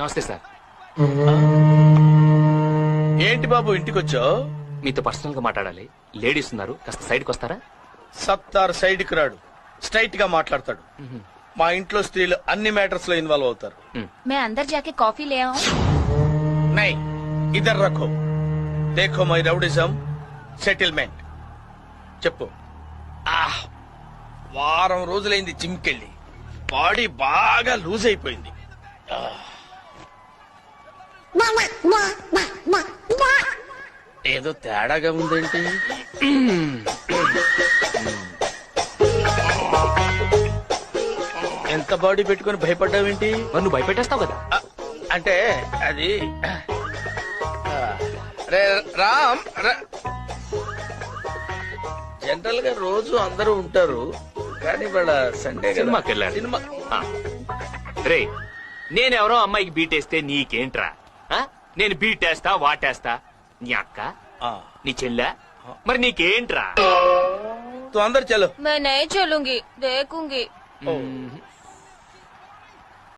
నమస్తే సార్. ఏంటి బాబు ఇంటికొచ్చావు? మీతో పర్సనల్ గా మాట్లాడాలి. లేడీస్ ఉన్నారు, కాస్త సైడ్కి వస్తారా? సత్తార్ సైడ్కి రాడు, స్ట్రైట్ గా మాట్లాడతాడు. మా ఇంట్లో స్త్రీలు అన్ని మ్యాటర్స్ లో ఇన్వాల్వ్ అవుతారు. मैं अंदर जाके कॉफी ले आऊं? నై ఇద్దరు రఖో, దేఖో మై రౌడిజం సెటిల్మెంట్. చెప్పు. వారం రోజులైంది జిమ్కెళ్ళి, బాడీ బాగా లూజ్ అయిపోయింది. ఏదో తేడాగా ఉందేంటి? ఎంత బాడీ పెట్టుకుని భయపడ్డావేంటి? మరి నువ్వు భయపెట్టేస్తావు కదా. అంటే అది రామ్, జనరల్ గా రోజు అందరూ ఉంటారు, కానీ వాళ్ళ సండే సినిమాకి వెళ్ళాలి. సినిమా రే, నేనెవరో అమ్మాయికి బీటేస్తే నీకేంట్రా? నేను బీటేస్తా వాటేస్తా. నీ అక్క, నీ చెల్లె, మరి నీకేంట్రా? తు అందరు చలో. मैं नहीं चलूंगी, देखूंगी.